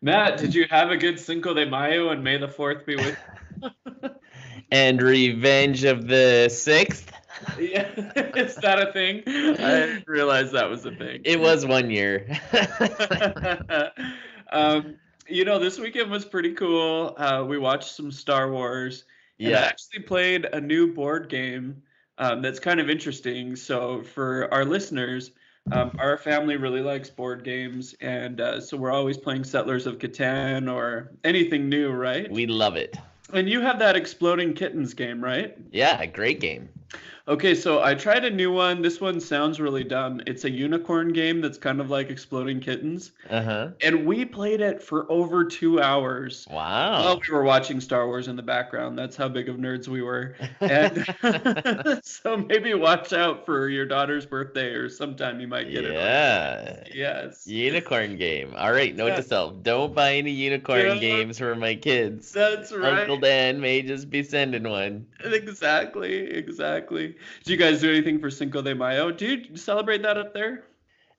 Matt, did you have a good Cinco de Mayo and May the 4th be with And Revenge of the Sixth. you? Yeah, is that a thing? I didn't realize that was a thing. It was one year. um, this weekend was pretty cool. We watched some Star Wars, and I Yeah, actually played a new board game that's kind of interesting. So, for our listeners, our family really likes board games, and so we're always playing Settlers of Catan or anything new, right? we love it. And you have that Exploding Kittens game, right? Yeah, great game. Okay, so I tried a new one. This one sounds really dumb. It's a unicorn game that's kind of like Exploding Kittens. Uh-huh. And we played it for over 2 hours while Wow. we were watching Star Wars in the background. That's how big of nerds we were. And so maybe watch out for your daughter's birthday or sometime you might get it on your Yeah. kids. Yes. Unicorn game. All right, note Yeah. to self. Don't buy any unicorn Yeah, games for my kids. that's Uncle right. Dan may just be sending one. Exactly. Exactly. Do you guys do anything for Cinco de Mayo? Do you celebrate that up there?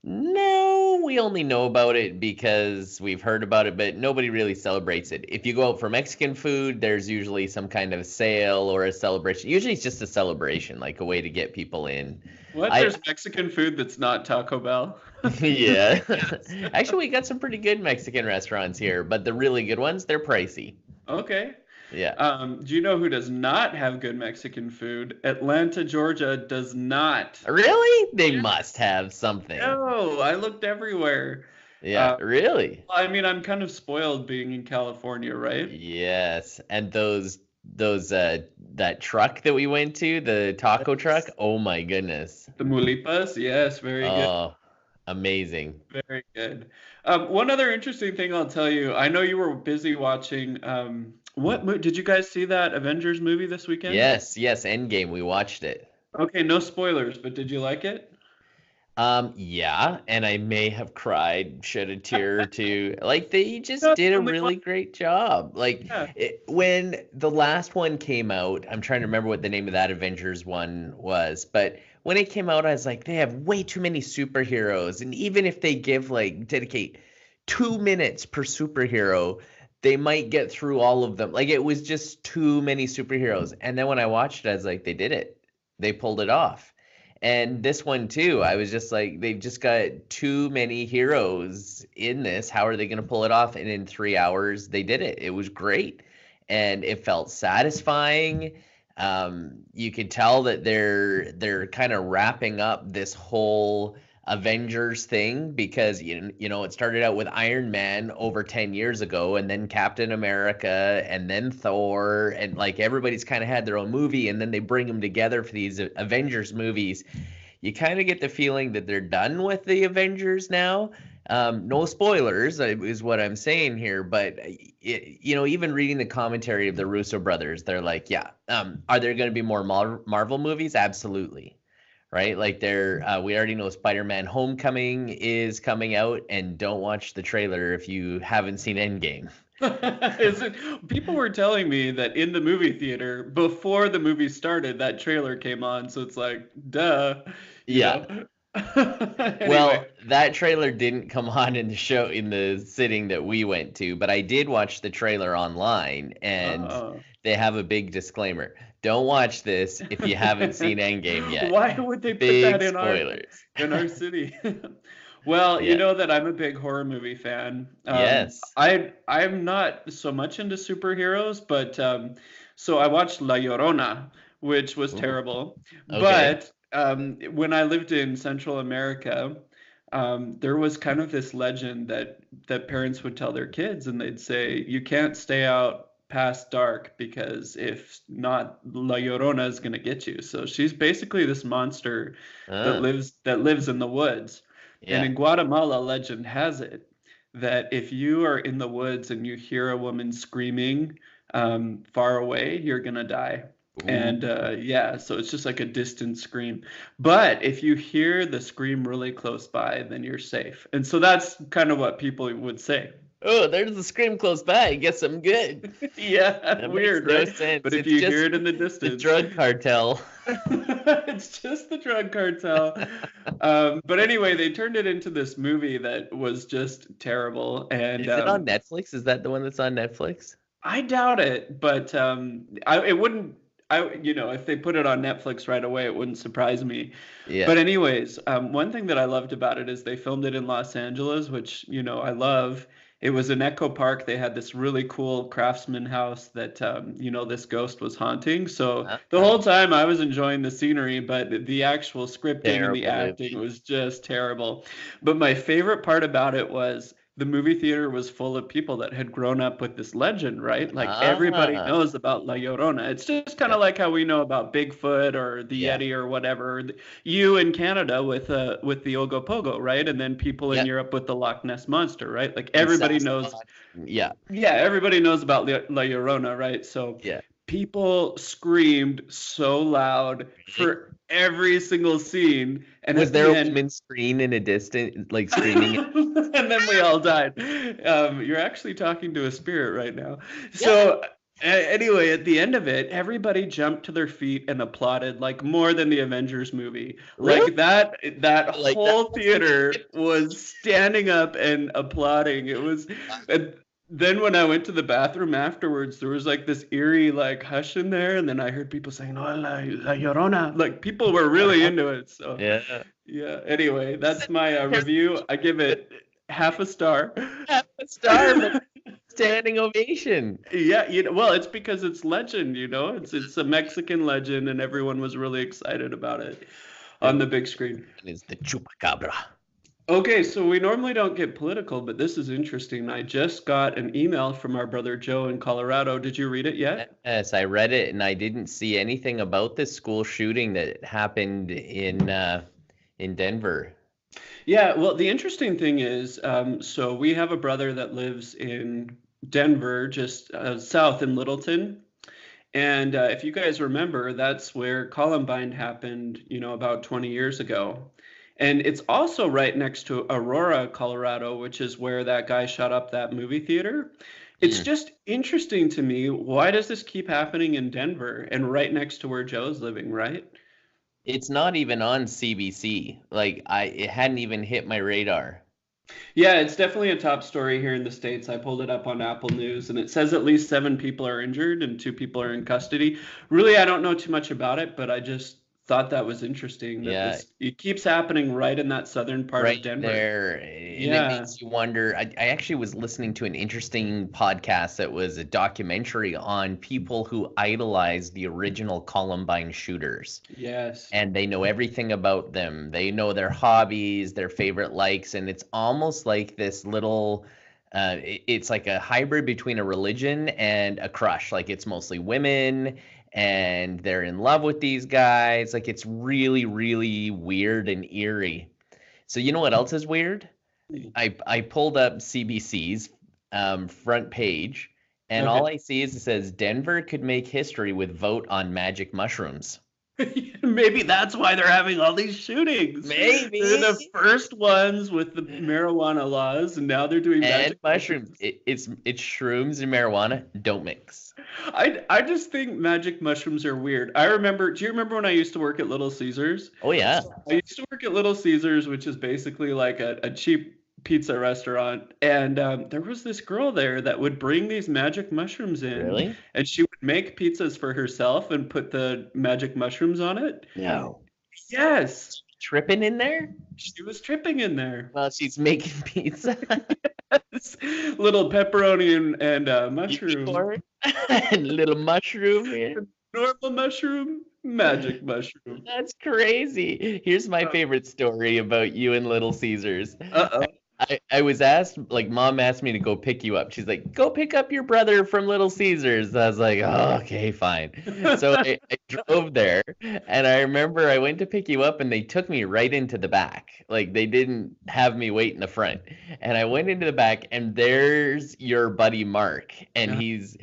No, we only know about it because we've heard about it, but nobody really celebrates it. If you go out for Mexican food, there's usually some kind of sale or a celebration. Usually it's just a celebration, like a way to get people in. What? I There's Mexican food that's not Taco Bell? yeah. Yes. Actually, we got some pretty good Mexican restaurants here, but the really good ones, they're pricey. Okay. Yeah. Do you know who does not have good Mexican food? Atlanta, Georgia does not. Really? They Yeah. must have something. No, I looked everywhere. Yeah, really? I mean, I'm kind of spoiled being in California, right? Yes. And those that truck that we went to, the taco truck, Yes. oh my goodness. The mulipas, yes, very good, Oh, amazing. very good. One other interesting thing I'll tell you. I know you were busy watching. Did you guys see that Avengers movie this weekend? Yes, yes, Endgame, we watched it. Okay, no spoilers, but did you like it? Yeah, and I may have cried, shed a tear or two. Like they just Not did the a only one. really great job. Yeah. When the last one came out, I'm trying to remember what the name of that Avengers one was, but when it came out, I was like, they have way too many superheroes, and even if they dedicate 2 minutes per superhero, they might get through all of them. Like it was just too many superheroes. And then when I watched it, I was like, they did it. They pulled it off. And this one too, I was just like, they've just got too many heroes in this. How are they going to pull it off? And in 3 hours, they did it. It was great, and it felt satisfying. You could tell that they're kind of wrapping up this whole Avengers thing because you know it started out with Iron Man over 10 years ago, and then Captain America, and then Thor, and like everybody's kind of had their own movie, and then they bring them together for these Avengers movies. You kind of get the feeling that they're done with the Avengers now. No spoilers is what I'm saying here, but even reading the commentary of the Russo brothers, they're like, yeah, are there going to be more Marvel movies? Absolutely, right? Like we already know Spider-Man: Homecoming is coming out, and don't watch the trailer if you haven't seen Endgame. Is it, people were telling me that in the movie theater, before the movie started, that trailer came on, so it's like, duh, you Yeah. know. Well, Anyway. that trailer didn't come on in the show in the sitting that we went to, but I did watch the trailer online, and Oh. they have a big disclaimer. Don't watch this if you haven't seen Endgame yet. Why would they put that Big spoilers. in our city? Well, you Yeah. know that I'm a big horror movie fan. Yes. I'm not so much into superheroes, but so I watched La Llorona, which was Ooh, terrible. okay. But when I lived in Central America, there was kind of this legend that parents would tell their kids, and they'd say, "You can't stay out past dark because if not, La Llorona is gonna get you." So she's basically this monster Ah, that lives in the woods. And yeah. in Guatemala, legend has it that if you are in the woods and you hear a woman screaming far away, you're gonna die. Ooh. And yeah, so it's just like a distant scream. But if you hear the scream really close by, then you're safe. And so that's kind of what people would say. Oh, there's the scream close by. I guess I'm good. Yeah, That makes weird, no right? sense. But if It's you hear just it in the the distance, drug cartel. it's just the drug cartel. But anyway, they turned it into this movie that was just terrible. And Is it on Netflix? Is that the one that's on Netflix? I doubt it, but it wouldn't. If they put it on Netflix right away, it wouldn't surprise me. Yeah. But anyways, one thing that I loved about it is they filmed it in Los Angeles, which I love. It was in Echo Park. They had this really cool craftsman house that this ghost was haunting. So the Uh-huh. whole time I was enjoying the scenery, but the actual scripting and the Terrible acting movie. was just terrible. But my favorite part about it was the movie theater was full of people that had grown up with this legend, right? Like everybody Ah, knows about La Llorona. It's just kind yeah, of like how we know about Bigfoot or the yeah, Yeti or whatever. You in Canada with the Ogopogo, right? And then people in yeah. Europe with the Loch Ness monster, right? Like And everybody knows, Sasquatch. Yeah, yeah, everybody knows about La Llorona, right? So yeah. people screamed so loud Really? for every single scene, and Was at there the a end woman screaming in a distance, like screaming? and then we all died. You're actually talking to a spirit right now. Yeah. So anyway, at the end of it, everybody jumped to their feet and applauded like more than the Avengers movie. Really? Like that Like that whole whole thing? theater was standing up and applauding. It was. And then when I went to the bathroom afterwards, there was like this eerie like hush in there, and then I heard people saying, "Oh, la Llorona!" Like people were really into it. So. Yeah. Yeah. Anyway, that's my review. I give it half a star. Half a star, but standing ovation. Yeah, well, it's because it's legend, It's a Mexican legend, and everyone was really excited about it on And the big screen. is the chupacabra. Okay, so we normally don't get political, but this is interesting. I just got an email from our brother Joe in Colorado. Did you read it yet? Yes, I read it and I didn't see anything about this school shooting that happened in Denver. Yeah, well, the interesting thing is, so we have a brother that lives in Denver, just south in Littleton. And if you guys remember, that's where Columbine happened, about 20 years ago. And it's also right next to Aurora, Colorado, which is where that guy shot up that movie theater. It's Hmm. just interesting to me. Why does this keep happening in Denver and right next to where Joe's living, right? It's not even on CBC. Like it hadn't even hit my radar. Yeah, it's definitely a top story here in the States. I pulled it up on Apple News and it says at least 7 people are injured and 2 people are in custody. Really, I don't know too much about it, but I just thought that was interesting that Yeah, it keeps happening right in that southern part of right Denver. there. And it Yeah. makes you wonder. I actually was listening to an interesting podcast that was a documentary on people who idolize the original Columbine shooters. Yes. And they know everything about them. They know their hobbies, their favorite likes, and it's almost like this little it's like a hybrid between a religion and a crush. Like it's mostly women and they're in love with these guys. Like it's really, really weird and eerie. So you know what else is weird? I pulled up CBC's front page, and Okay. all I see is it says Denver could make history with vote on magic mushrooms. Maybe that's why they're having all these shootings. They're Maybe. the first ones with the marijuana laws, and now they're doing And magic mushrooms. mushrooms. It's shrooms and marijuana. Don't mix. I just think magic mushrooms are weird. Do you remember when I used to work at Little Caesars? Oh yeah. I used to work at Little Caesars, which is basically like a cheap pizza restaurant. And there was this girl there that would bring these magic mushrooms in, Really? and she would make pizzas for herself and put the magic mushrooms on it. No. Yes, Tripping in there? she was tripping in there. Well, she's making pizza. Yes. Little pepperoni and mushroom. Unicorn. And little mushroom here. Normal mushroom, magic mushroom. That's crazy. Here's my favorite story about you and Little Caesars. Uh-oh. I was asked, like, mom asked me to go pick you up. She's like, go pick up your brother from Little Caesars. I was like, oh, okay, fine. So I drove there, and I remember I went to pick you up, and they took me right into the back. Like, they didn't have me wait in the front. And I went into the back, and there's your buddy Mark, and he's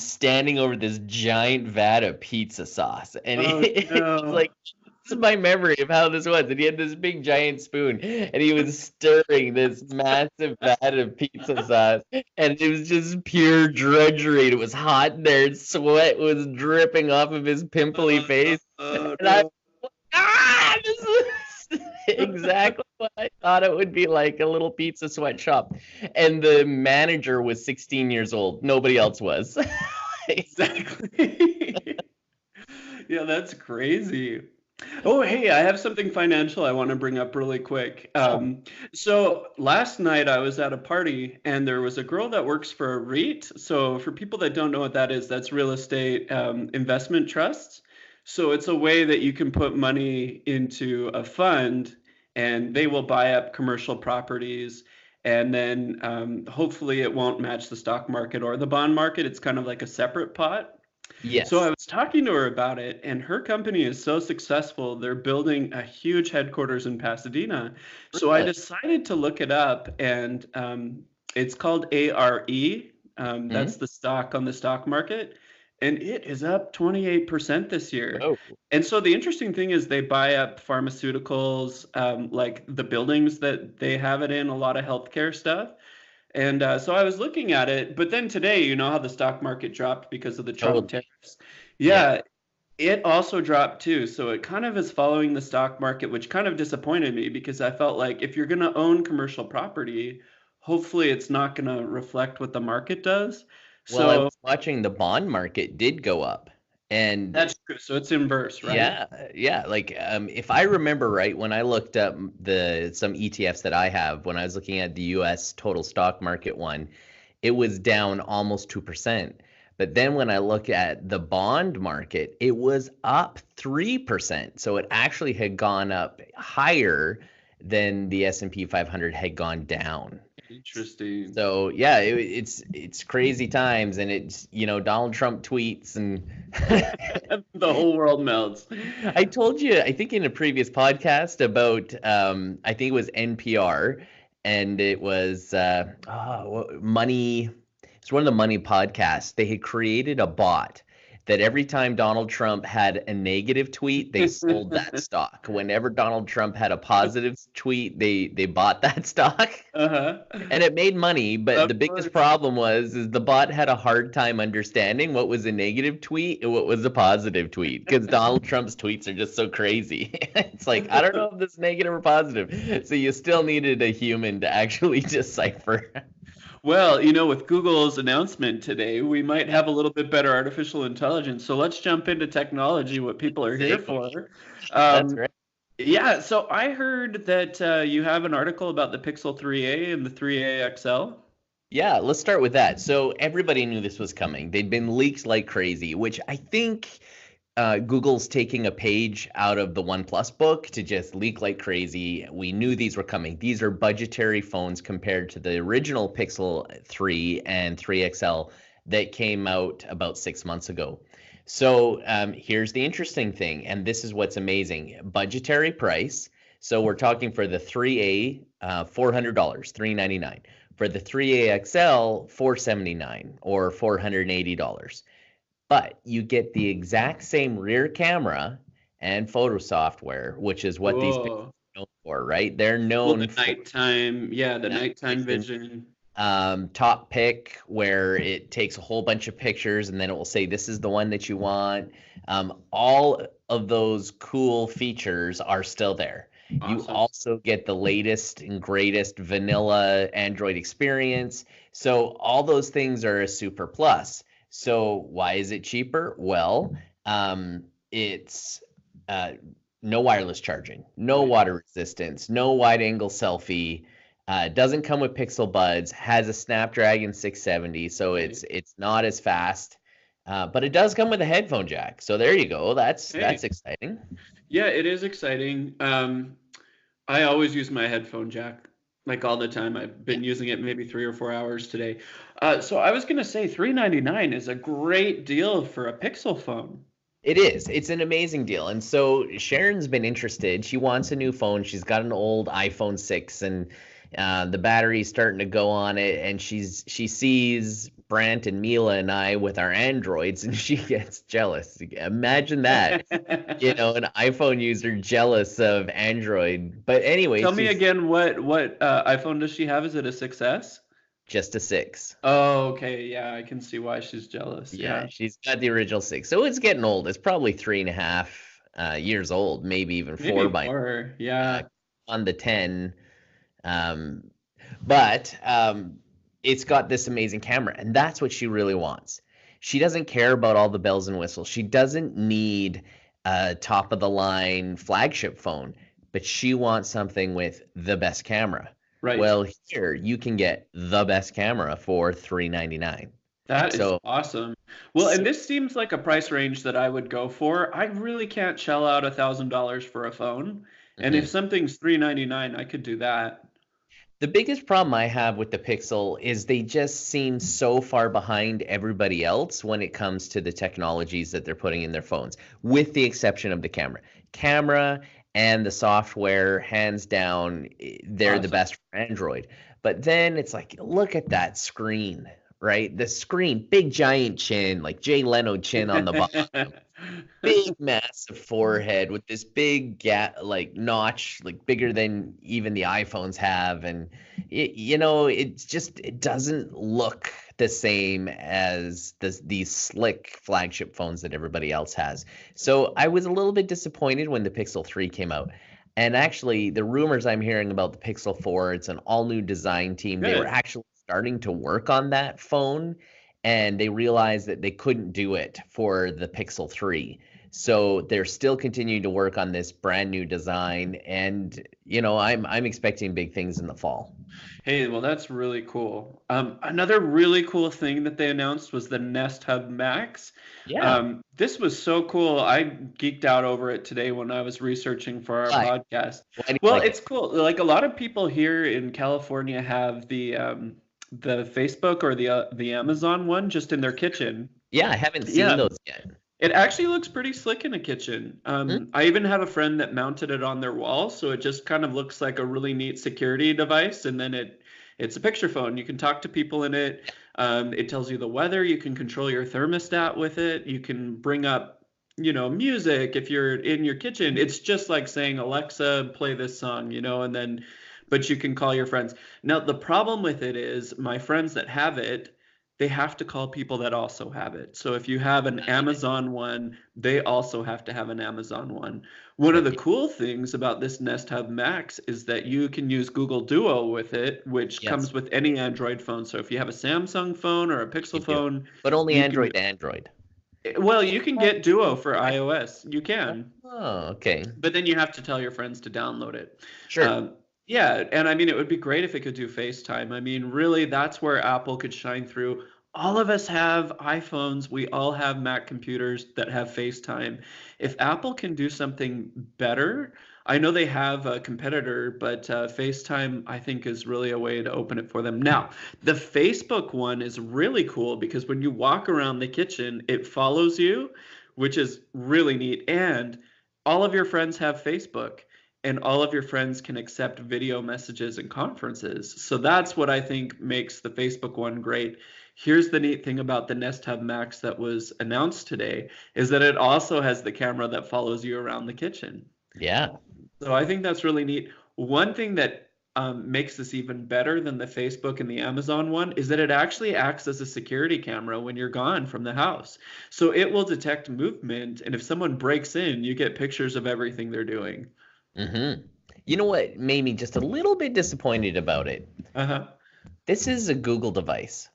standing over this giant vat of pizza sauce, and Oh he's no. like is my memory of how this was. And he had this big giant spoon, and he was stirring this massive vat of pizza sauce, and it was just pure drudgery. It was hot in there, and sweat was dripping off of his pimply face. Oh And I, no. this is exactly what I thought it would be like, a little pizza sweatshop. And the manager was 16 years old. Nobody else was. Exactly. Yeah, that's crazy. Oh, hey, I have something financial I want to bring up really quick. Oh, So last night I was at a party and there was a girl that works for a REIT. So for people that don't know what that is, that's real estate investment trusts. So it's a way that you can put money into a fund and they will buy up commercial properties. And then hopefully it won't match the stock market or the bond market. It's kind of like a separate pot. So I yes. was talking to her about it, and her company is so successful. They're building a huge headquarters in Pasadena. So I Really? decided to look it up, and it's called ARE. That's Hmm. the stock on the stock market, and it is up 28% this year. Oh, And so the interesting thing is they buy up pharmaceuticals, like the buildings that they have it in, a lot of healthcare stuff. And so I was looking at it, but then today, you know how the stock market dropped because of the Trump totally. tariffs? Yeah. Yeah, it also dropped too. So it kind of is following the stock market, which kind of disappointed me because I felt like if you're going to own commercial property, hopefully it's not going to reflect what the market does. Well, I So was watching the bond market did go up. And that's true. So it's inverse, right? yeah, yeah, like if I remember right, when I looked up the some ETFs that I have, when I was looking at the US total stock market one, it was down almost 2%. But then when I look at the bond market, it was up 3%. So it actually had gone up higher than the S&P 500 had gone down. Interesting. So yeah, it's crazy times, and it's, Donald Trump tweets, and The whole world melts. I told you, I think in a previous podcast about, I think it was NPR, and it was Money. It's one of the money podcasts. They had created a bot that every time Donald Trump had a negative tweet, they sold that stock. Whenever Donald Trump had a positive tweet, they bought that stock. Uh-huh. And it made money, but Of the biggest course. problem was is the bot had a hard time understanding what was a negative tweet and what was a positive tweet, because Donald Trump's tweets are just so crazy. It's like, I don't know if this is negative or positive. So you still needed a human to actually decipher. Well, with Google's announcement today, we might have a little bit better artificial intelligence. So let's jump into technology, what people are here See? for. That's Um, right. yeah, so I heard that you have an article about the Pixel 3a and the 3a XL. Yeah, let's start with that. So everybody knew this was coming. They'd been leaked like crazy, which I think Google's taking a page out of the OnePlus book to just leak like crazy. We knew these were coming. These are budgetary phones compared to the original Pixel 3 and 3 XL that came out about 6 months ago. So here's the interesting thing, and this is what's amazing. Budgetary price. So we're talking for the 3A, $400, $399. For the 3A XL, $479 or $480. But you get the exact same rear camera and photo software, which is what these pictures Whoa. are known for, right? They're Well, the known for nighttime, yeah, the night nighttime vision, vision. top pick, where it takes a whole bunch of pictures and then it will say this is the one that you want. All of those cool features are still there. You Awesome. also get the latest and greatest vanilla Android experience. So all those things are a super plus. So why is it cheaper? Well, it's uh, no wireless charging, no Right. water resistance, no wide angle selfie. Doesn't come with Pixel Buds. Has a Snapdragon 670, so Right. it's not as fast. But it does come with a headphone jack. So there you go. That's Hey, exciting. yeah, it is exciting. I always use my headphone jack, like all the time. I've Yeah. been using it maybe 3 or 4 hours today. So I was gonna say 399 is a great deal for a Pixel phone. It is. It's an amazing deal. And so Sharon's been interested. She wants a new phone. She's got an old iPhone 6, and the battery's starting to go on it. And she sees Brant and Mila and I with our Androids, and she gets jealous. Imagine that, an iPhone user jealous of Android. But anyway, Tell me she's again, what iPhone does she have? Is it a 6S? just a 6. Oh, okay. Yeah, I can see why she's jealous. Yeah, Yeah. she's got the original 6. So it's getting old. It's probably 3.5 years old, maybe even 4 Maybe by more. uh, Yeah. on the 10. Um, but it's got this amazing camera, and that's what she really wants. She doesn't care about all the bells and whistles. She doesn't need a top of the line flagship phone, but she wants something with the best camera. Right. Well, here you can get the best camera for $399. That is So, awesome. Well, and this seems like a price range that I would go for. I really can't shell out $1,000 for a phone. And if mhm. something's 399, I could do that. The biggest problem I have with the Pixel is they just seem so far behind everybody else when it comes to the technologies that they're putting in their phones, with the exception of the camera. Camera and the software, hands down, they're the Awesome. best for Android. But then it's like, look at that screen, right? The screen, big giant chin, like Jay Leno chin on the bottom, big massive forehead with this big gap, like notch, like bigger than even the iPhones have. And it doesn't look the same as these slick flagship phones that everybody else has. So I was a little bit disappointed when the Pixel 3 came out. And actually, the rumors I'm hearing about the Pixel 4, it's an all new design team. They were Good. actually starting to work on that phone, and they realized that they couldn't do it for the Pixel 3. So they're still continuing to work on this brand new design, and I'm expecting big things in the fall. Hey, well, that's really cool. Another really cool thing that they announced was the Nest Hub Max. Yeah. This was so cool. I geeked out over it today when I was researching for our Why? podcast. Why do you Well, like it? it's cool. Like a lot of people here in California have the Facebook or the Amazon one just in their kitchen. Yeah, I haven't seen Yeah. those yet. It actually looks pretty slick in a kitchen. Hmm? I even have a friend that mounted it on their wall, so it just kind of looks like a really neat security device, and then it's a picture phone. You can talk to people in it. It tells you the weather. You can control your thermostat with it. You can bring up, music if you're in your kitchen. It's just like saying, Alexa, play this song, and then, but you can call your friends. Now, the problem with it is my friends that have it, they have to call people that also have it. So if you have an Amazon one, they also have to have an Amazon one. One of the Okay. cool things about this Nest Hub Max is that you can use Google Duo with it, which Yes, comes with any Android phone. So if you have a Samsung phone or a you Pixel do. phone, But only you can, Android to Android. well, you can get Duo for iOS. You can, Oh, okay. but then you have to tell your friends to download it. Sure. Um, yeah, and I mean, it would be great if it could do FaceTime. I mean, really, that's where Apple could shine through. All of us have iPhones. We all have Mac computers that have FaceTime. If Apple can do something better, I know they have a competitor, but FaceTime, I think, is really a way to open it for them. Now, the Facebook one is really cool because when you walk around the kitchen, it follows you, which is really neat. And all of your friends have Facebook and all of your friends can accept video messages and conferences. So that's what I think makes the Facebook one great. Here's the neat thing about the Nest Hub Max that was announced today is that it also has the camera that follows you around the kitchen. Yeah. So I think that's really neat. One thing that makes this even better than the Facebook and the Amazon one is that it actually acts as a security camera when you're gone from the house. So it will detect movement, and if someone breaks in, you get pictures of everything they're doing. Mm-hmm. You know what made me just a little bit disappointed about it? Uh-huh. This is a Google device.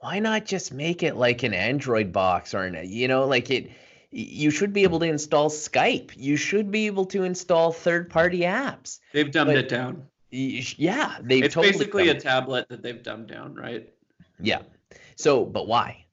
Why not just make it like an Android box or like it? You should be able to install Skype. You should be able to install third-party apps. They've dumbed But it down. yeah, they've It's totally basically done a it. tablet that they've dumbed down, right? Yeah. So, but why?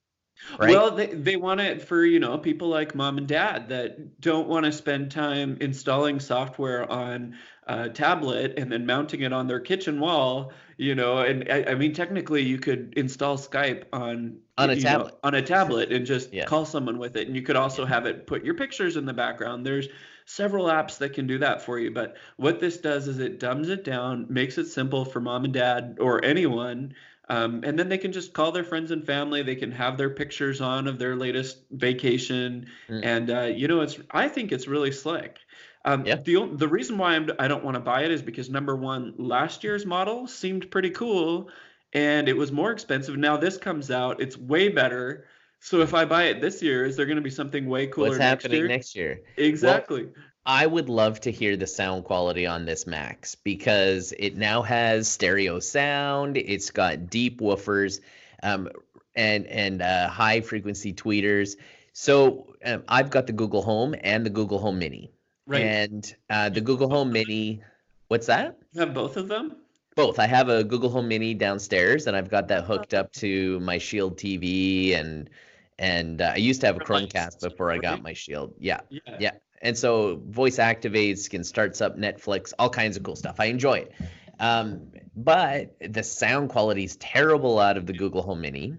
Right? Well, they want it for, people like mom and dad that don't want to spend time installing software on a tablet and then mounting it on their kitchen wall, and I mean, technically you could install Skype on, On a tablet. on a tablet and just Yeah. call someone with it. And you could Yeah. also have it put your pictures in the background. There's several apps that can do that for you. But what this does is it dumbs it down, makes it simple for mom and dad or anyone And then they can just call their friends and family. They can have their pictures on of their latest vacation, Mm, and I think it's really slick. yeah. The reason why I don't want to buy it is because number one, last year's model seemed pretty cool, and it was more expensive. Now this comes out, it's way better. So if I buy it this year, is there going to be something way What's cooler next happening year? next year? Well, Exactly. I would love to hear the sound quality on this Max because it now has stereo sound. It's got deep woofers, um, and high frequency tweeters. So I've got the Google Home and the Google Home Mini, Right. and the Google Home Mini. What's that? You have both of them? Both. I have a Google Home Mini downstairs, and I've got that hooked up to my Shield TV, and I used to have a Chromecast Device, before I got right? my Shield. Yeah, Yeah. yeah. And so voice activates, can starts up Netflix, all kinds of cool stuff. I enjoy it. But the sound quality is terrible out of the Google Home Mini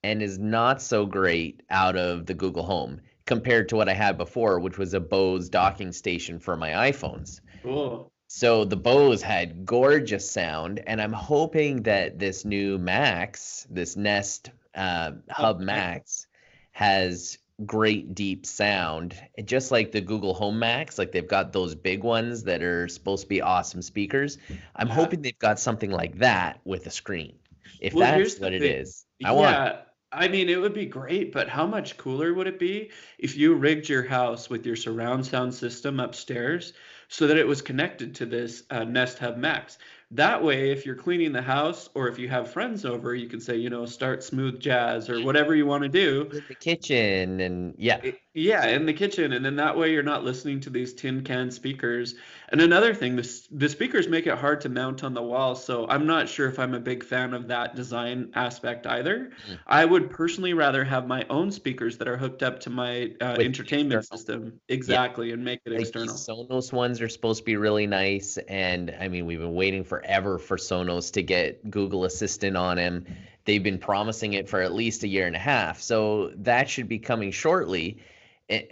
and is not so great out of the Google Home compared to what I had before, which was a Bose docking station for my iPhones. Cool. So the Bose had gorgeous sound, and I'm hoping that this new Max, this Nest Hub Okay. Max, has great deep sound. And just like the Google Home Max, like they've got those big ones that are supposed to be awesome speakers. I'm Yeah. hoping they've got something like that with a screen. If Well, that's here's the what it thing. is, I want it. Yeah, I mean, it would be great, but how much cooler would it be if you rigged your house with your surround sound system upstairs so that it was connected to this Nest Hub Max? That way, if you're cleaning the house or if you have friends over, you can say, start smooth jazz or whatever you want to do. In the kitchen, and yeah. Yeah, in the kitchen, and then that way you're not listening to these tin can speakers. And another thing, the speakers make it hard to mount on the wall, so I'm not sure if I'm a big fan of that design aspect either. Mm. I would personally rather have my own speakers that are hooked up to my With the entertainment external. system Yeah. exactly, and make it Like these external. Sonos ones are supposed to be really nice, and I mean we've been waiting forever for Sonos to get Google Assistant on him. They've been promising it for at least a year and a half, so that should be coming shortly.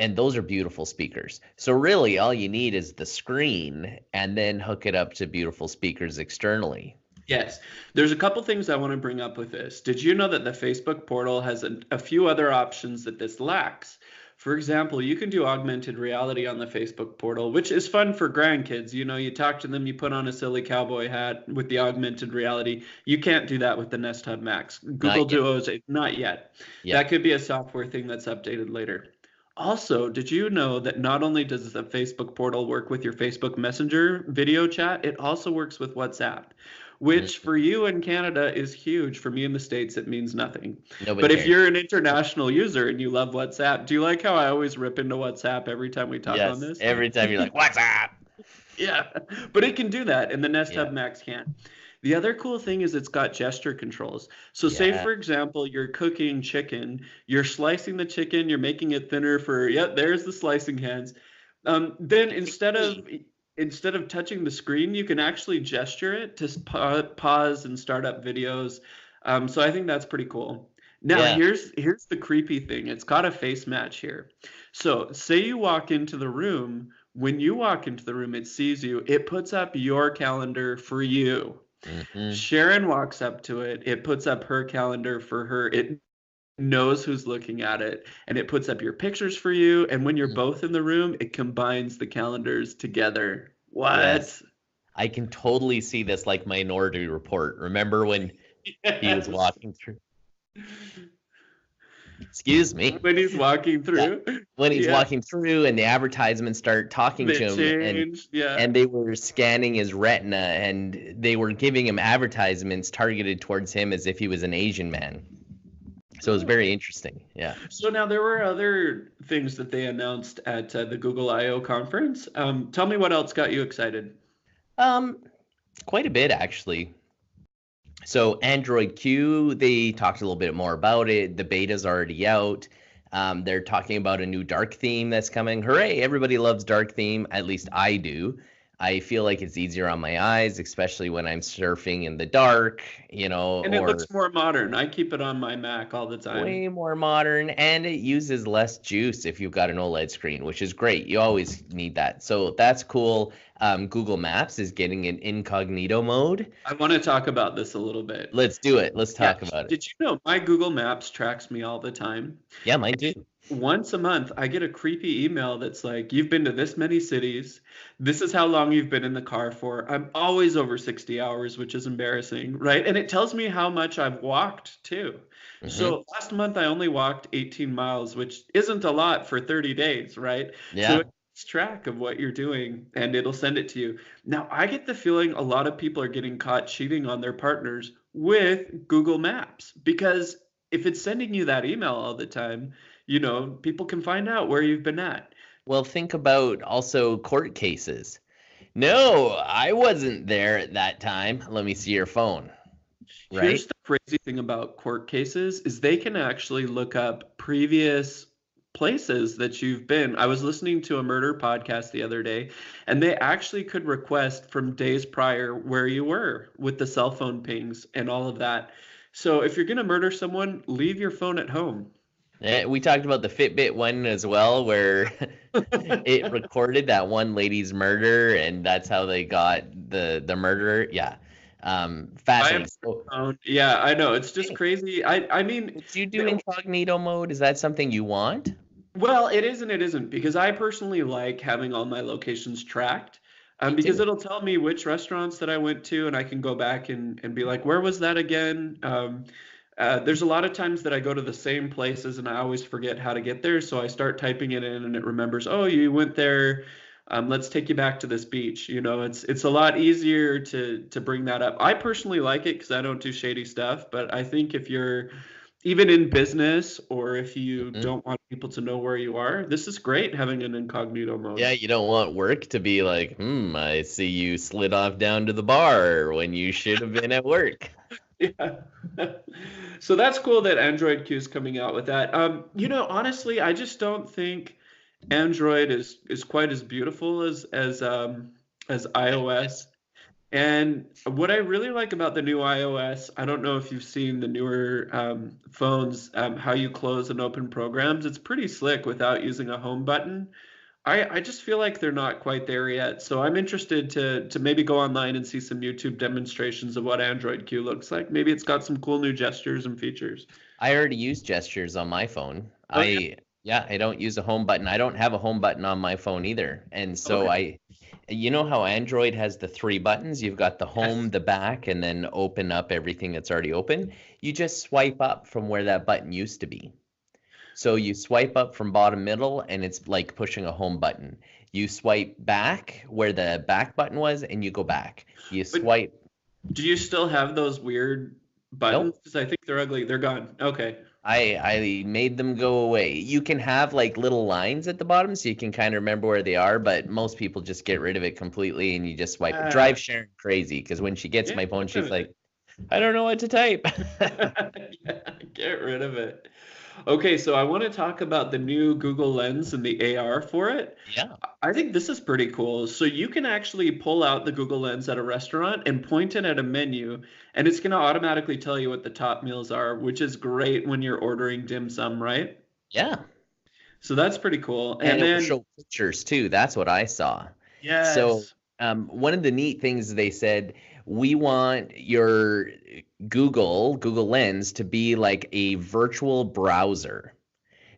And those are beautiful speakers. So really, all you need is the screen, and then hook it up to beautiful speakers externally. Yes, there's a couple things I want to bring up with this. Did you know that the Facebook portal has a few other options that this lacks? For example, you can do augmented reality on the Facebook portal, which is fun for grandkids. You talk to them, you put on a silly cowboy hat with the augmented reality. You can't do that with the Nest Hub Max. Not Google yet. Duos, not yet. Yeah. That could be a software thing that's updated later. Also, did you know that not only does the Facebook portal work with your Facebook Messenger video chat, it also works with WhatsApp, which Mm, for you in Canada is huge. For me in the States, it means nothing. nobody But if cares. you're an international user and you love WhatsApp, do you like how I always rip into WhatsApp every time we talk on Yes. this? Every time you're like, "What's up?" Yeah, but it can do that, and the Nest Yeah. Hub Max can. The other cool thing is it's got gesture controls. So say, Yeah. for example, you're cooking chicken, you're slicing the chicken, you're making it thinner yep, there's the slicing hands. Then instead of touching the screen, you can actually gesture it to pause and start up videos. So I think that's pretty cool. Now, Yeah. here's the creepy thing. It's got a face match here. So say you walk into the room. When you walk into the room, it sees you. It puts up your calendar for you. Hmm. Sharon walks up to it. It puts up her calendar for her. It knows who's looking at it, and it puts up your pictures for you. And when you're both in the room, it combines the calendars together. Yes. What? I can totally see this like Minority Report. Remember when he was Yes. walking through? Excuse me. When he's walking Yeah. through. When he's Yeah. walking through and the advertisements start talking They to him, and changed. Yeah. and they were scanning his retina, and they were giving him advertisements targeted towards him as if he was an Asian man. So it was very interesting. Yeah. So now there were other things that they announced at the Google I/O conference. Tell me what else got you excited. Um, Quite a bit actually. So Android Q, they talked a little bit more about it. The beta's already out. They're talking about a new dark theme that's coming. Hooray! Everybody loves dark theme. At least I do. I feel like it's easier on my eyes, especially when I'm surfing in the dark, And it or looks more modern. I keep it on my Mac all the time. way more modern, and it uses less juice if you've got an OLED screen, which is great. You always need that. So that's cool. Google Maps is getting an incognito mode. I want to talk about this a little bit. Let's do it. Let's Yeah. talk about it. Did you know my Google Maps tracks me all the time? Yeah, mine too. Once a month, I get a creepy email that's like, you've been to this many cities. This is how long you've been in the car for. I'm always over 60 hours, which is embarrassing, right? And it tells me how much I've walked too. Hmm. So last month, I only walked 18 miles, which isn't a lot for 30 days, right? So Yeah. it keeps track of what you're doing and it'll send it to you. Now, I get the feeling a lot of people are getting caught cheating on their partners with Google Maps because if it's sending you that email all the time, people can find out where you've been at. Well, think about also court cases. No, I wasn't there at that time. Let me see your phone, right? Here's the crazy thing about court cases is they can actually look up previous places that you've been. I was listening to a murder podcast the other day, and they actually could request from days prior where you were with the cell phone pings and all of that. So if you're going to murder someone, leave your phone at home. We talked about the Fitbit one as well, where it recorded that one lady's murder, and that's how they got the murderer. Yeah, I have fascinating. a So, phone. Yeah, I know. It's just hey, crazy. I mean, would you do incognito mode? Is that something you want? well, it is and it isn't because I personally like having all my locations tracked. Me Because too. it'll tell me which restaurants that I went to, and I can go back and be like, where was that again? There's a lot of times that I go to the same places and I always forget how to get there. So I start typing it in and it remembers, oh, you went there. Let's take you back to this beach. It's a lot easier to bring that up. I personally like it because I don't do shady stuff, but I think if you're even in business or if you Mhm. don't want people to know where you are, this is great having an incognito mode. Yeah, you don't want work to be like, I see you slid off down to the bar when you should have been at work. Yeah. So that's cool that Android Q is coming out with that. Honestly, I just don't think Android is quite as beautiful as iOS. And what I really like about the new iOS, I don't know if you've seen the newer phones, how you close and open programs. It's pretty slick without using a home button. I just feel like they're not quite there yet. So I'm interested to maybe go online and see some YouTube demonstrations of what Android Q looks like. Maybe it's got some cool new gestures and features. I already use gestures on my phone. Oh yeah. Yeah, I don't use a home button. I don't have a home button on my phone either. And so Okay. you know how Android has the three buttons? You've got the home, Yes. the back, and then open up everything that's already open. You just swipe up from where that button used to be. So you swipe up from bottom middle, and it's like pushing a home button. You swipe back where the back button was, and you go back. You But swipe, do you still have those weird buttons? nope. Because I think they're ugly. They're gone. Okay. I made them go away. You can have like little lines at the bottom so you can kind of remember where they are, but most people just get rid of it completely and you just swipe it. Ah, Drive Sharon crazy because when she gets get my phone, rid she's of it. like, I don't know what to type. Yeah, get rid of it. Okay, so I want to talk about the new Google Lens and the AR for it. Yeah. I think this is pretty cool. So you can actually pull out the Google Lens at a restaurant and point it at a menu, and it's going to automatically tell you what the top meals are, which is great when you're ordering dim sum, right? Yeah. So that's pretty cool. And And it will then, show pictures too. That's what I saw. So, yes. one of the neat things they said, we want your Google Lens to be like a virtual browser.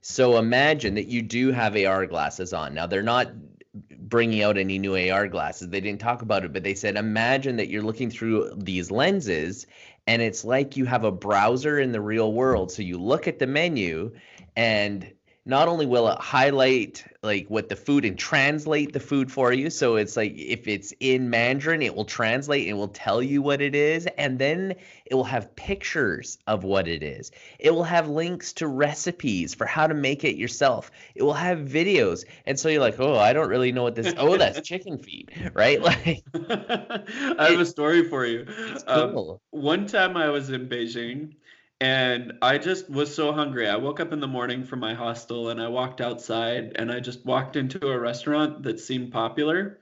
So imagine that you do have AR glasses on. Now, they're not bringing out any new AR glasses. They didn't talk about it, but they said imagine that you're looking through these lenses and it's like you have a browser in the real world. So you look at the menu and not only will it highlight like what the food and translate the food for you, so it's like if it's in Mandarin it will translate and it will tell you what it is, and then it will have pictures of what it is. It will have links to recipes for how to make it yourself. It will have videos, and so you're like, oh, I don't really know what this, oh, that's chicken feet, right? Like I have it, a story for you. it's cool. One time I was in Beijing and I just was so hungry. I woke up in the morning from my hostel and I walked outside and I just walked into a restaurant that seemed popular.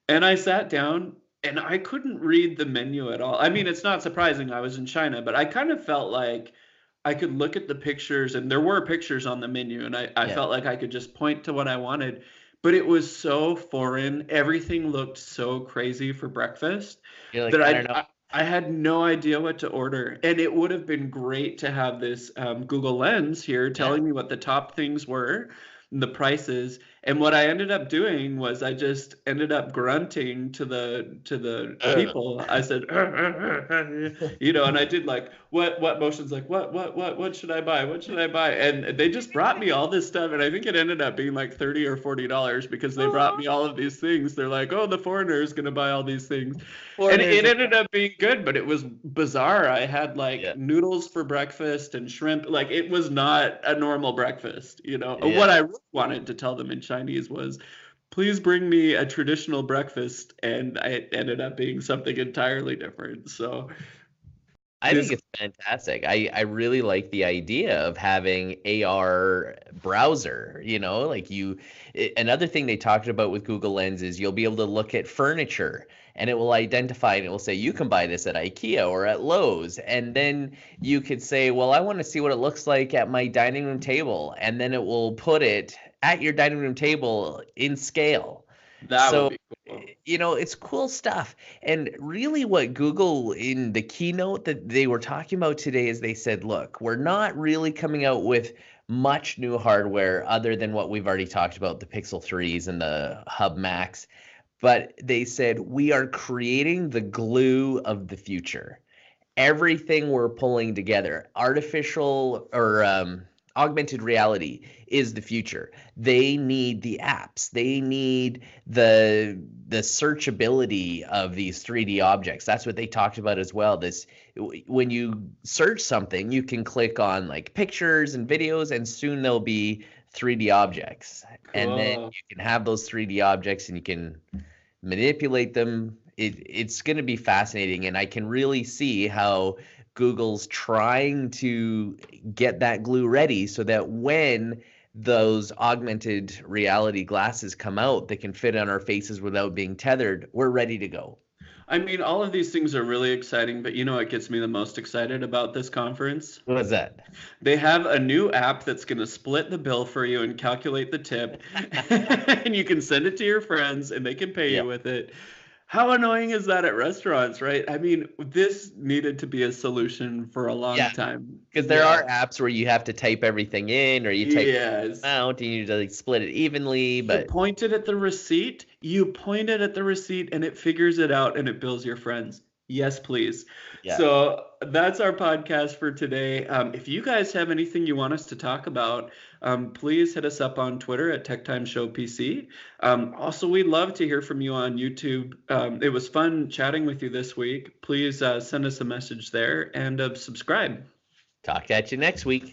And I sat down and I couldn't read the menu at all. I mean, it's not surprising I was in China, but I kind of felt like I could look at the pictures and there were pictures on the menu and I Yeah. felt like I could just point to what I wanted. But it was so foreign. Everything looked so crazy for breakfast You're like, that I don't know. I had no idea what to order. And it would have been great to have this Google Lens here Yeah. telling me what the top things were, and the prices. And what I ended up doing was I just ended up grunting to the people. I said, you know, and I did like what motions, like what should I buy? What should I buy? And they just brought me all this stuff, and I think it ended up being like $30 or $40 because they brought me all of these things. They're like, oh, the foreigner is gonna buy all these things, and Foreigners it are ended up being good, but it was bizarre. I had yeah. like noodles for breakfast and shrimp. Like it was not a normal breakfast, you know. What Yeah. I really wanted to tell them in Chinese was, please bring me a traditional breakfast, and it ended up being something entirely different. So I think this, it's fantastic. I really like the idea of having AR browser, like another thing they talked about with Google Lens is you'll be able to look at furniture and it will identify and it will say you can buy this at IKEA or at Lowe's. And then you could say, well, I want to see what it looks like at my dining room table. And then it will put it at your dining room table in scale. that would So, be cool. it's cool stuff. And really, what Google in the keynote that they were talking about today is they said, look, we're not really coming out with much new hardware other than what we've already talked about, the Pixel 3s and the Hub Max. But they said, we are creating the glue of the future. Everything we're pulling together, artificial or augmented reality is the future. They need the apps. They need the searchability of these 3D objects. That's what they talked about as well. This when you search something, you can click on like pictures and videos, and soon there'll be 3D objects. And then Cool. you can have those 3D objects and you can manipulate them. It's going to be fascinating, and I can really see how Google's trying to get that glue ready so that when those augmented reality glasses come out that can fit on our faces without being tethered, we're ready to go. I mean, all of these things are really exciting, but you know what gets me the most excited about this conference? What was that? They have a new app that's going to split the bill for you and calculate the tip, and you can send it to your friends and they can pay Yeah. you with it. How annoying is that at restaurants, right? I mean, this needed to be a solution for a long Yeah. time. Because there Yeah. are apps where you have to type everything in or you type the Yes. amount and you need to like split it evenly, You but point it at the receipt, you point it at the receipt, and it figures it out and it bills your friends. Yes, please. yeah. So that's our podcast for today. If you guys have anything you want us to talk about, please hit us up on Twitter at Tech Time Show PC. Also, we'd love to hear from you on YouTube. It was fun chatting with you this week. Please send us a message there and subscribe. Talk at you next week.